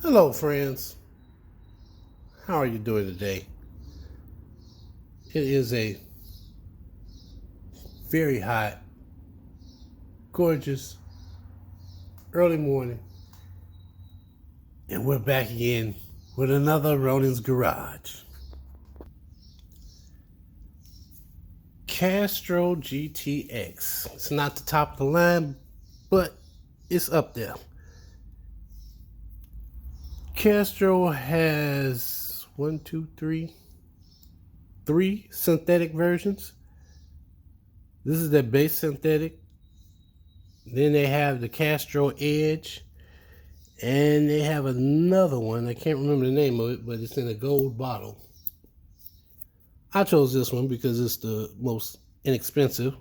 Hello, friends. How are you doing today? It is a very hot, gorgeous, early morning, and we're back again with another Ronin's Garage. Castrol GTX. It's not the top of the line, but it's up there. Castrol has three synthetic versions. This is their base synthetic. Then they have the Castrol Edge, and they have another one. I can't remember the name of it, but it's in a gold bottle. I chose this one because it's the most inexpensive.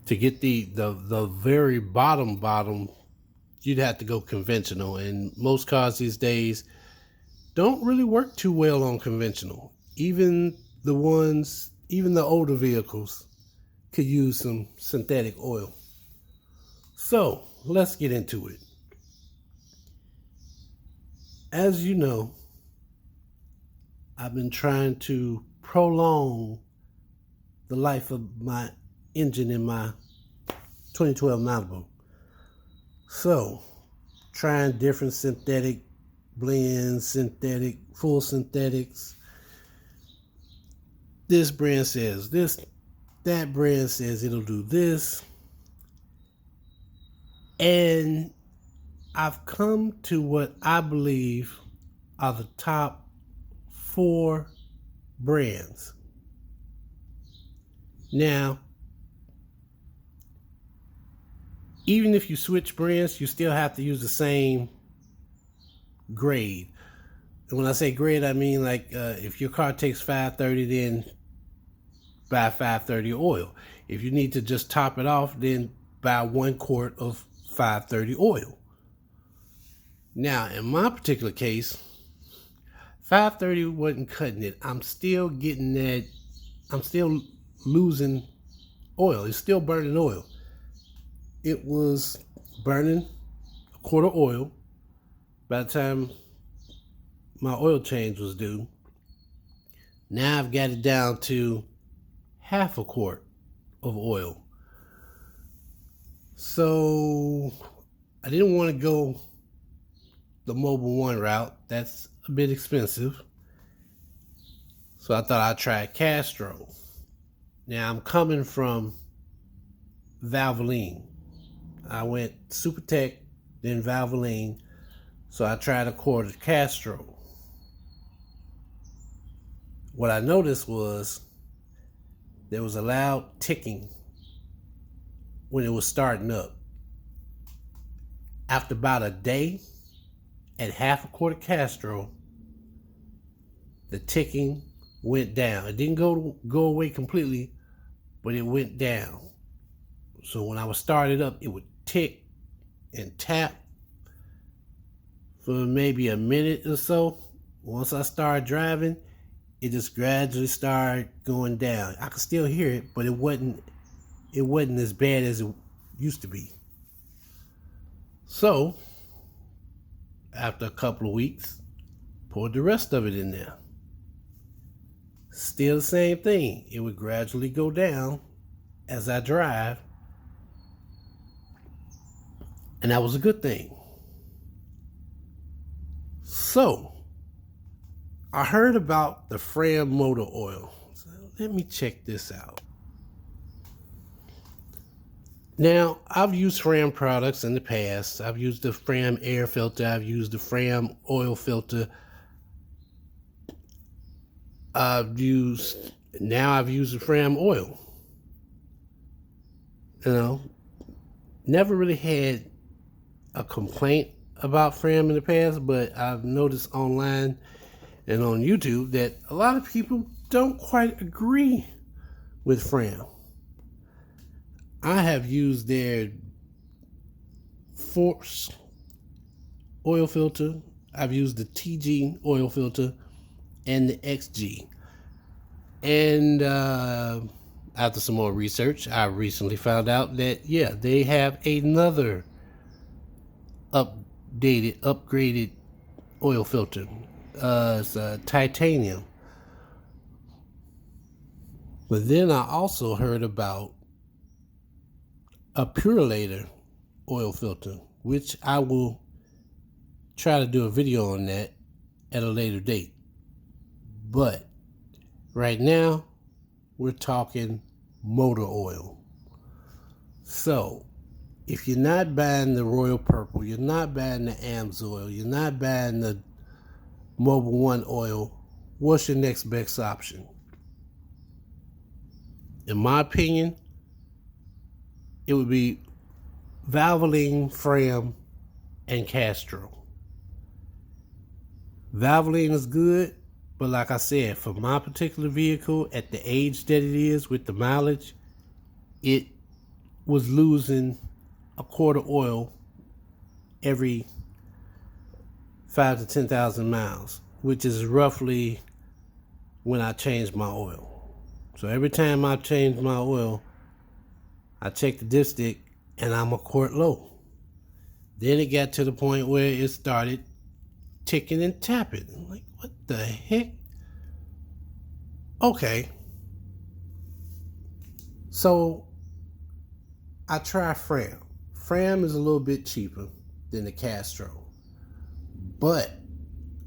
To get the very bottom, you'd have to go conventional, and most cars these days don't really work too well on conventional. Even the older vehicles could use some synthetic oil. So let's get into it. As you know, I've been trying to prolong the life of my engine in my 2012 Malibu. So, trying different synthetic blends, full synthetics. This brand says this, that brand says it'll do this. And I've come to what I believe are the top 4 brands. Now, even if you switch brands, you still have to use the same grade. And when I say grade, I mean like if your car takes 530, then buy 530 oil. If you need to just top it off, then buy 1 quart of 530 oil. Now, in my particular case, 530 wasn't cutting it. I'm still losing oil. It's still burning oil. It was burning a quart of oil by the time my oil change was due. Now I've got it down to half a quart of oil. So I didn't want to go the Mobil 1 route. That's a bit expensive. So I thought I'd try Castrol. Now I'm coming from Valvoline. I went Super Tech, then Valvoline. So I tried a quart of Castrol. What I noticed was there was a loud ticking when it was starting up. After about a day, at half a quart of Castrol, the ticking went down. It didn't go away completely, but it went down. So when I would start it up, it would tick and tap for maybe a minute or so. Once I started driving, it just gradually started going down. I could still hear it, but it wasn't as bad as it used to be. So after a couple of weeks, poured the rest of it in there. Still the same thing. It would gradually go down as I drive. And that was a good thing. So, I heard about the Fram motor oil. So let me check this out. Now, I've used Fram products in the past. I've used the Fram air filter. I've used the Fram oil filter. I've used the Fram oil. Never really had a complaint about Fram in the past, but I've noticed online and on YouTube that a lot of people don't quite agree with Fram. I have used their Force oil filter. I've used the TG oil filter and the XG. And after some more research, I recently found out that, they have another upgraded oil filter. It's titanium. But then I also heard about a Purelator oil filter, which I will try to do a video on that at a later date. But right now, we're talking motor oil. So, if you're not buying the Royal Purple, you're not buying the AMSOIL, you're not buying the Mobil 1 oil, what's your next best option? In my opinion, it would be Valvoline, Fram, and Castrol. Valvoline is good, but like I said, for my particular vehicle, at the age that it is with the mileage, it was losing a quart of oil every 5 to 10,000 miles, which is roughly when I change my oil. So every time I change my oil, I check the dipstick and I'm a quart low. Then it got to the point where it started ticking and tapping. I'm like, what the heck? Okay. So I try Fram. Fram is a little bit cheaper than the Castrol. But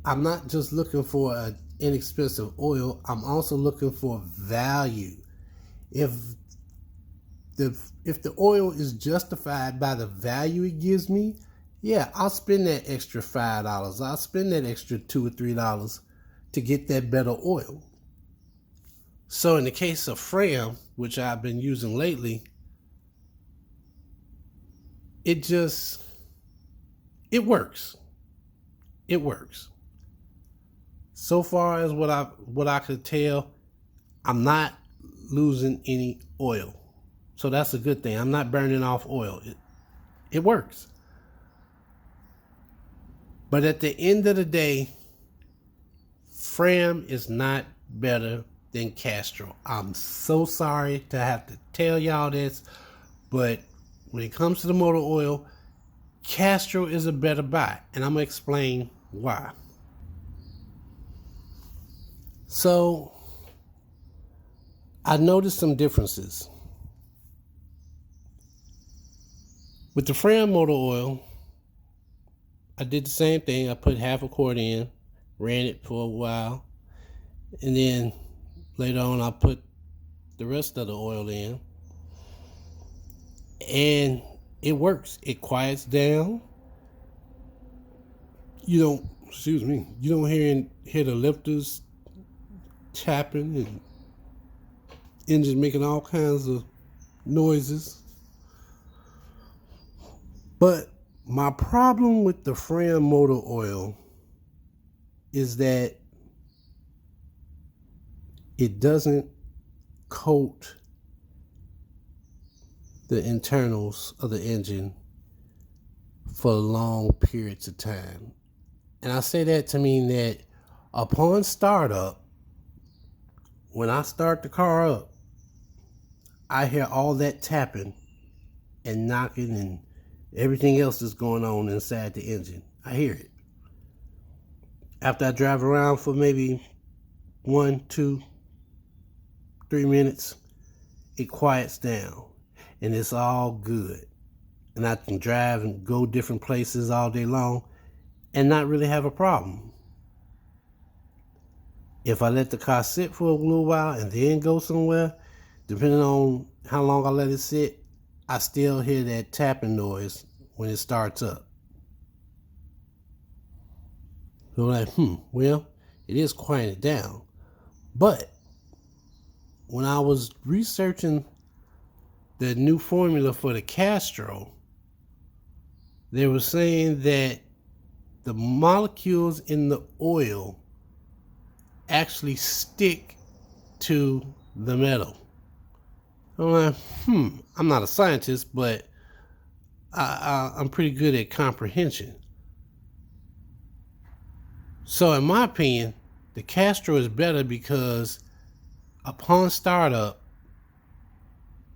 I'm not just looking for an inexpensive oil. I'm also looking for value. If the oil is justified by the value it gives me, yeah, I'll spend that extra $5. I'll spend that extra $2 or $3 to get that better oil. So in the case of Fram, which I've been using lately, it works. It works. So far as what I could tell, I'm not losing any oil. So that's a good thing. I'm not burning off oil. It works. But at the end of the day, Fram is not better than Castrol. I'm so sorry to have to tell y'all this, but when it comes to the motor oil, Castrol is a better buy, and I'm going to explain why. So, I noticed some differences. With the Fram motor oil, I did the same thing. I put half a quart in, ran it for a while, and then later on I put the rest of the oil in, and it works. It quiets down. You don't hear the lifters tapping and engine making all kinds of noises. But my problem with the Fram motor oil is that it doesn't coat the internals of the engine for long periods of time. And I say that to mean that upon startup, when I start the car up, I hear all that tapping and knocking and everything else that's going on inside the engine. I hear it. After I drive around for maybe 1, 2, 3 minutes, it quiets down and it's all good. And I can drive and go different places all day long and not really have a problem. If I let the car sit for a little while and then go somewhere, depending on how long I let it sit, I still hear that tapping noise when it starts up. So I'm like, well, it is quieting it down. But when I was researching the new formula for the Castrol, they were saying that the molecules in the oil actually stick to the metal. I'm like, I'm not a scientist, but I'm pretty good at comprehension. So in my opinion, the Castrol is better because upon startup,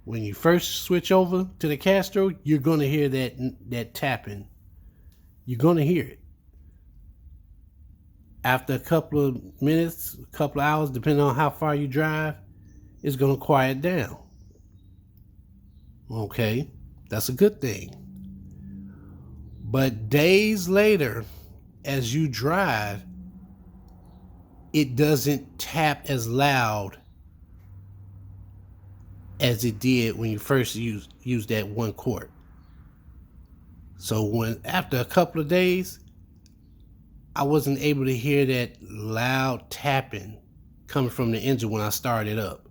when you first switch over to the Castrol, you're going to hear that tapping You're going to hear it. After a couple of minutes, a couple of hours, depending on how far you drive, it's going to quiet down. Okay, that's a good thing. But days later, as you drive, it doesn't tap as loud as it did when you first used that 1 quart. So after a couple of days, I wasn't able to hear that loud tapping coming from the engine when I started up.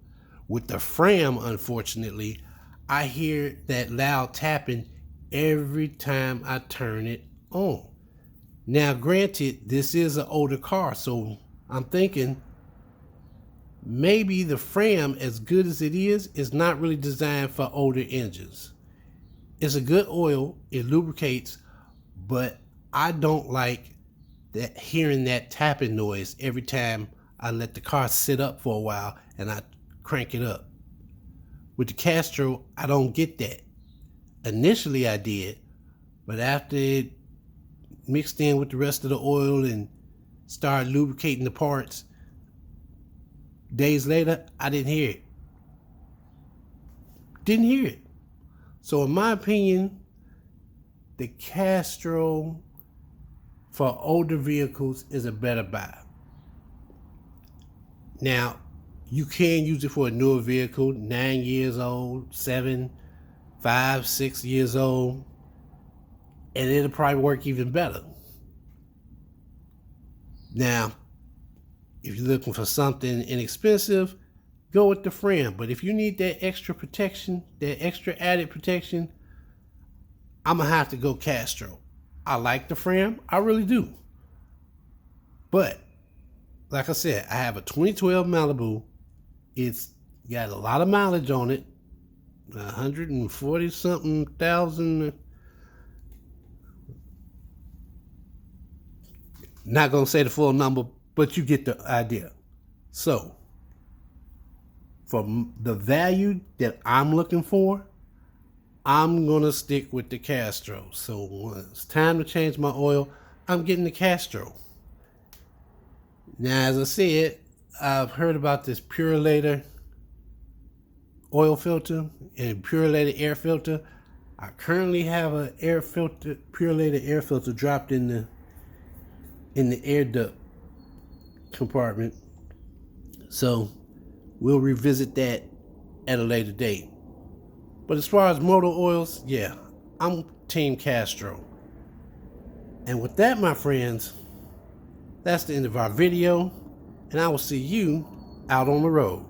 With the Fram, unfortunately, I hear that loud tapping every time I turn it on. Now, granted, this is an older car, so I'm thinking maybe the Fram, as good as it is not really designed for older engines. It's a good oil, it lubricates, but I don't like that hearing that tapping noise every time I let the car sit up for a while and I crank it up. With the Castrol, I don't get that. Initially I did, but after it mixed in with the rest of the oil and started lubricating the parts, days later, I didn't hear it. Didn't hear it. So in my opinion, the Castrol for older vehicles is a better buy. Now, you can use it for a newer vehicle, 9 years old, 7, 5, 6 years old, and it'll probably work even better. Now, if you're looking for something inexpensive, go with the Fram. But if you need that extra protection, that extra added protection, I'm going to have to go Castrol. I like the Fram, I really do. But, like I said, I have a 2012 Malibu. It's got a lot of mileage on it, 140 something thousand. Not gonna say the full number, but you get the idea. So, for the value that I'm looking for, I'm gonna stick with the Castrol. So when it's time to change my oil, I'm getting the Castrol. Now, as I said, I've heard about this Purolator oil filter and Purolator air filter. I currently have an air filter, Purolator air filter dropped in the air duct compartment. So we'll revisit that at a later date. But as far as motor oils, yeah, I'm Team Castrol. And with that, my friends, that's the end of our video, and I will see you out on the road.